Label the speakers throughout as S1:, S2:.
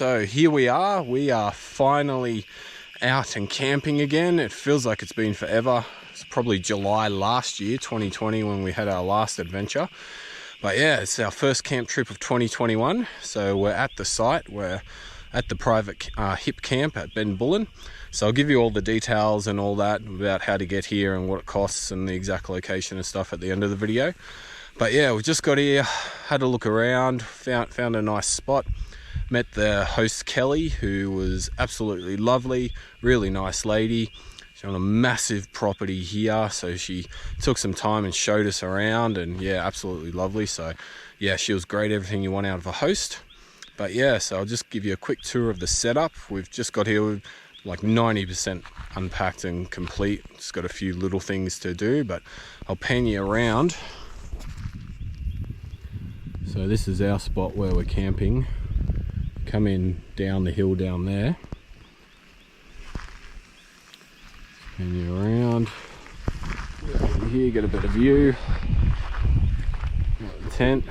S1: so here we are finally out and camping again. It feels like it's been forever. It's probably July last year, 2020, when we had our last adventure. But yeah, it's our first camp trip of 2021. So we're at the site. We're at the private Hipcamp at Bullen. So I'll give you all the details and all that about how to get here and what it costs and the exact location and stuff at the end of the video. But yeah, we just got here, had a look around, found a nice spot. Met the host Kelly, who was absolutely lovely, really nice lady. She's on a massive property here, so she took some time and showed us around, and yeah, absolutely lovely. So yeah, she was great, everything you want out of a host. But yeah, so I'll just give you a quick tour of the setup. We've just got here with like 90% unpacked and complete. Just got a few little things to do, but I'll pan you around. So this is our spot where we're camping. Come in down the hill down there. Pan you around. Go over here, get a better view. Got the tent.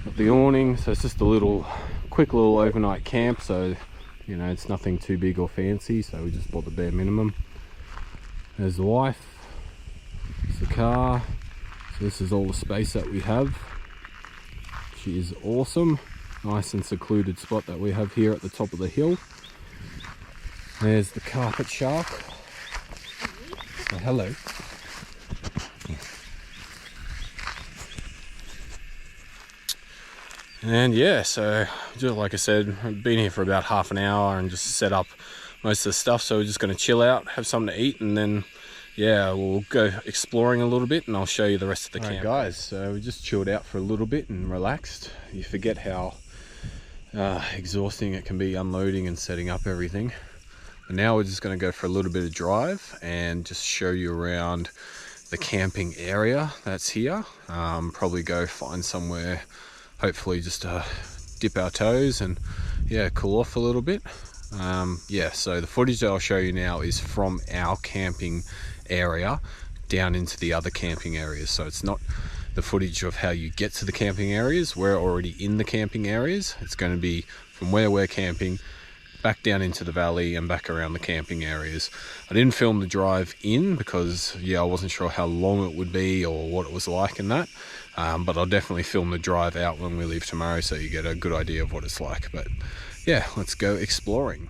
S1: Got the awning. So it's just a quick little overnight camp. So, you know, it's nothing too big or fancy. So we just bought the bare minimum. There's the wife. It's the car. So this is all the space that we have. She is awesome. Nice and secluded spot that we have here at the top of the hill. There's the carpet shark. Oh, hello. And yeah, so just like I said, I've been here for about half an hour and just set up most of the stuff. So we're just going to chill out, have something to eat, and then yeah, we'll go exploring a little bit and I'll show you the rest of the camp. Alright guys, so we just chilled out for a little bit and relaxed. You forget how exhausting it can be unloading and setting up everything. And now we're just going to go for a little bit of drive and just show you around the camping area that's here. Probably go find somewhere, hopefully just to dip our toes and yeah, cool off a little bit. Yeah, so the footage that I'll show you now is from our camping area down into the other camping areas. So it's not the footage of how you get to the camping areas. We're already in the camping areas. It's going to be from where we're camping back down into the valley and back around the camping areas. I didn't film the drive in because yeah, I wasn't sure how long it would be or what it was like and that, but I'll definitely film the drive out when we leave tomorrow so you get a good idea of what it's like. But yeah, let's go exploring.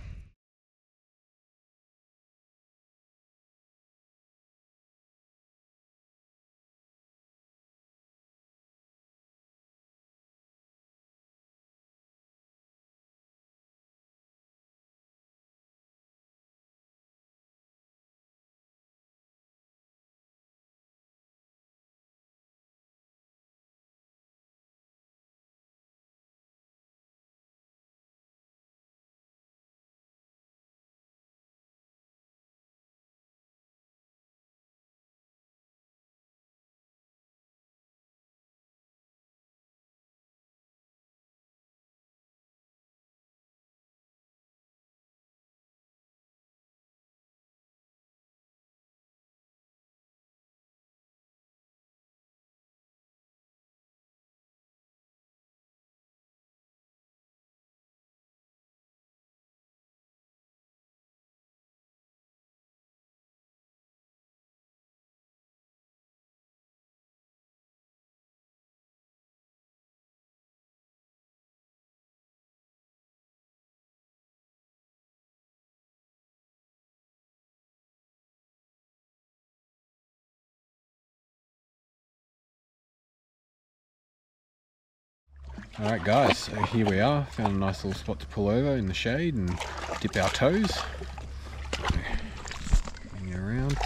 S1: Alright guys, so here we are. Found a nice little spot to pull over in the shade and dip our toes. Hang around.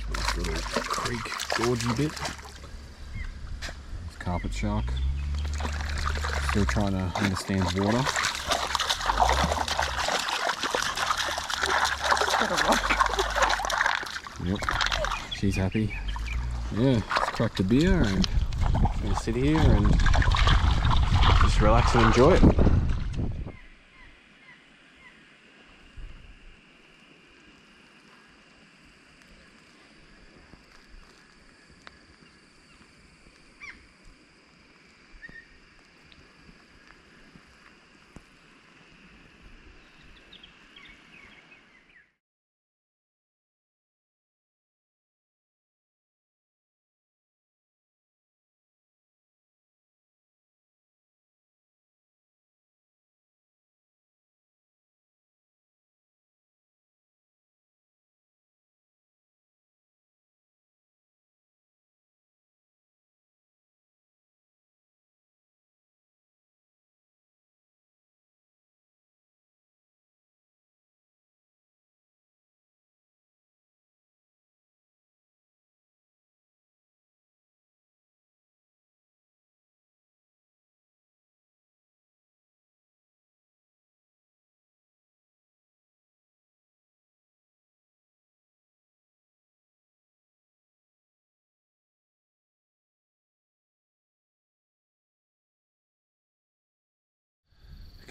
S1: Nice little creek gorgy bit. It's carpet shark. Still trying to understand water. Yep. She's happy. Yeah, just cracked a beer and gonna sit here and just relax and enjoy it.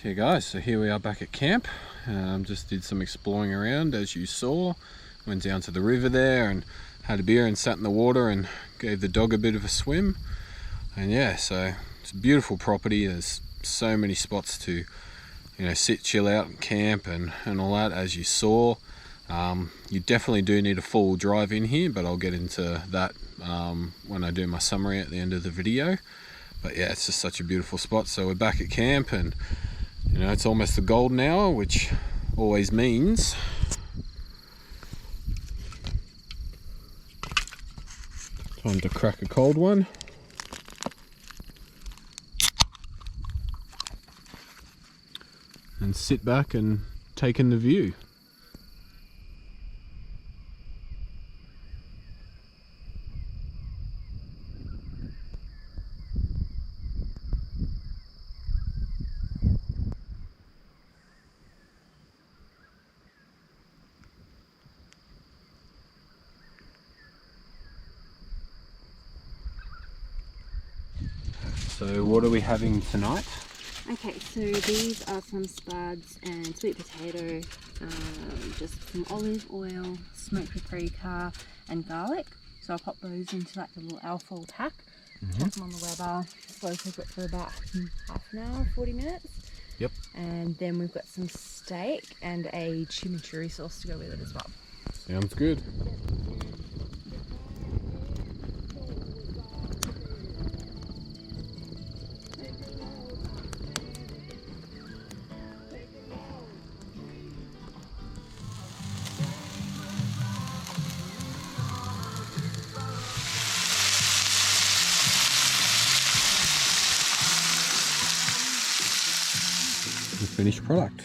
S1: Okay guys, so here we are back at camp. Just did some exploring around, as you saw. Went down to the river there and had a beer and sat in the water and gave the dog a bit of a swim. And yeah, so it's a beautiful property. There's so many spots to, you know, sit, chill out and camp and all that, as you saw. You definitely do need a full drive in here, but I'll get into that when I do my summary at the end of the video. But yeah, it's just such a beautiful spot. So we're back at camp, and you know, it's almost the golden hour, which always means time to crack a cold one. And sit back and take in the view. So what are we having tonight?
S2: Okay, so these are some spuds and sweet potato, just some olive oil, smoked paprika and garlic. So I'll pop those into like the little alfoil pack, chuck them on the Weber, slow cook it for about half an hour, 40 minutes.
S1: Yep.
S2: And then we've got some steak and a chimichurri sauce to go with it as well.
S1: Sounds good. The finished product.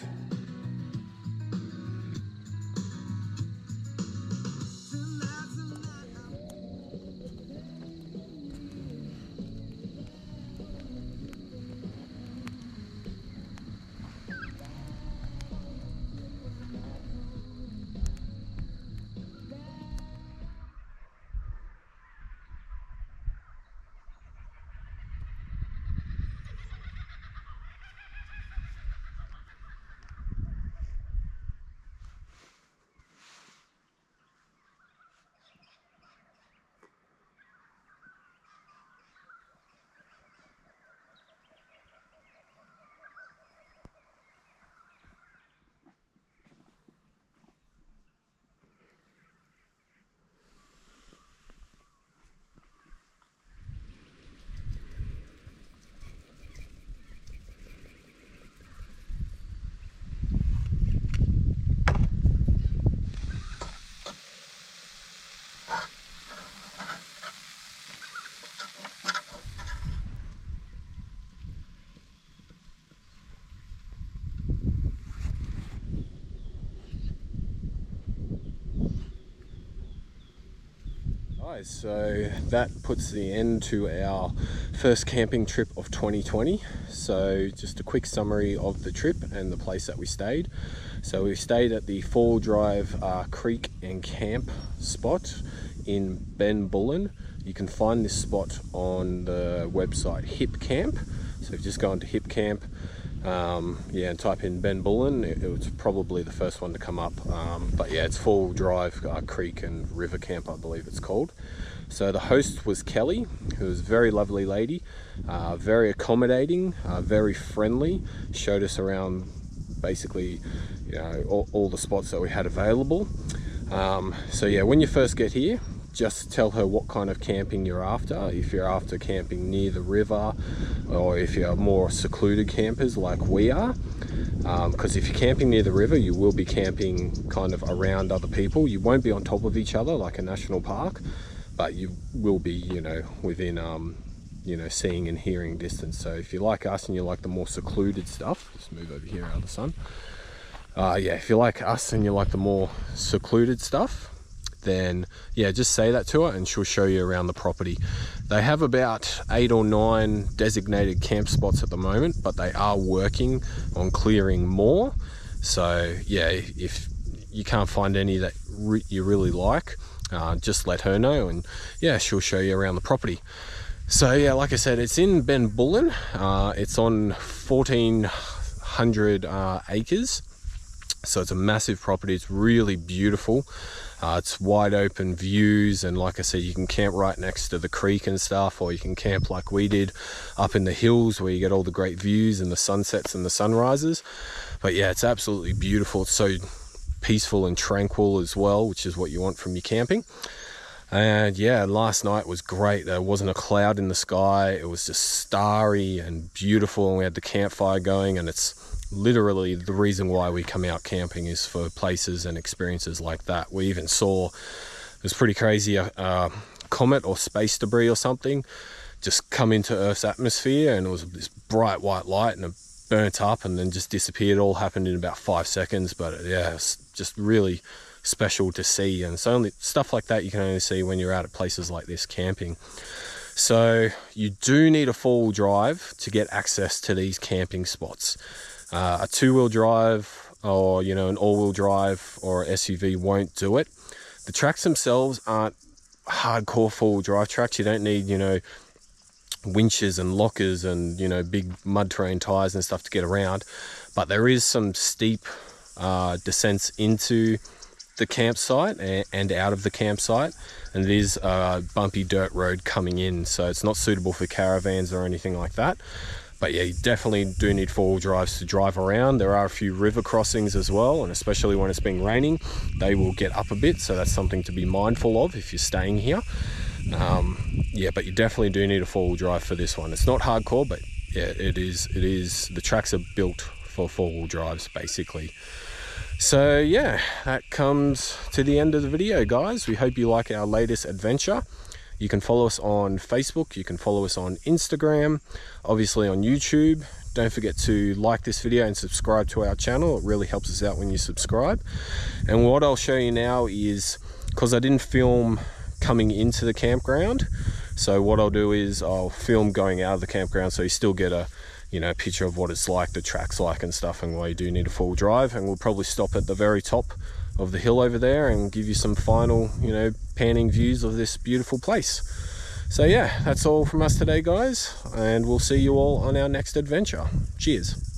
S1: So that puts the end to our first camping trip of 2020. So just a quick summary of the trip and the place that we stayed. So we stayed at the Fall Drive Creek and Camp spot in Ben Bullen. You can find this spot on the website Hipcamp. So if you just go into Hipcamp, yeah, and type in Ben Bullen, it was probably the first one to come up. But yeah, it's Fall Drive Creek and River Camp, I believe it's called. So the host was Kelly, who was a very lovely lady, very accommodating, very friendly, showed us around basically, you know, all the spots that we had available. So yeah, when you first get here, just tell her what kind of camping you're after. If you're after camping near the river, or if you're more secluded campers like we are, because if you're camping near the river, you will be camping kind of around other people. You won't be on top of each other like a national park, but you will be, you know, within you know, seeing and hearing distance. So if you like us and you like the more secluded stuff, just move over here out of the sun. Yeah, if you like us and you like the more secluded stuff, then yeah, just say that to her and she'll show you around the property. They have about 8 or 9 designated camp spots at the moment, but they are working on clearing more. So yeah, if you can't find any that you really like, just let her know, and yeah, she'll show you around the property. So yeah, like I said, it's in Ben Bullen. It's on 14 100 acres. So it's a massive property. It's really beautiful. It's wide open views, and like I said, you can camp right next to the creek and stuff, or you can camp like we did up in the hills where you get all the great views and the sunsets and the sunrises. But yeah, it's absolutely beautiful. It's so peaceful and tranquil as well, which is what you want from your camping. And yeah, last night was great. There wasn't a cloud in the sky. It was just starry and beautiful, and we had the campfire going, and it's literally the reason why we come out camping is for places and experiences like that. We even saw, it was pretty crazy, a comet or space debris or something just come into Earth's atmosphere, and it was this bright white light, and it burnt up and then just disappeared. It all happened in about 5 seconds, but yeah, it's just really special to see. And it's only stuff like that you can only see when you're out at places like this camping. So you do need a 4-wheel drive to get access to these camping spots. A 2-wheel drive, or an all-wheel drive or SUV won't do it. The tracks themselves aren't hardcore 4-wheel drive tracks. You don't need winches and lockers and big mud terrain tires and stuff to get around, but there is some steep descents into the campsite and out of the campsite, and it is a bumpy dirt road coming in, so it's not suitable for caravans or anything like that. But yeah, you definitely do need 4-wheel drives to drive around. There are a few river crossings as well, and especially when it's been raining, they will get up a bit, so that's something to be mindful of if you're staying here. Yeah, but you definitely do need a 4-wheel drive for this one. It's not hardcore, but yeah, it is. The tracks are built for 4-wheel drives, basically. So yeah, that comes to the end of the video, guys. We hope you like our latest adventure. You can follow us on Facebook, you can follow us on Instagram, obviously on YouTube. Don't forget to like this video and subscribe to our channel. It really helps us out when you subscribe. And what I'll show you now is, because I didn't film coming into the campground, so what I'll do is I'll film going out of the campground, so you still get a picture of what it's like, the track's like and stuff, and why you do need a 4-wheel drive. And we'll probably stop at the very top of the hill over there and give you some final panning views of this beautiful place. So yeah, that's all from us today, guys, and we'll see you all on our next adventure. Cheers.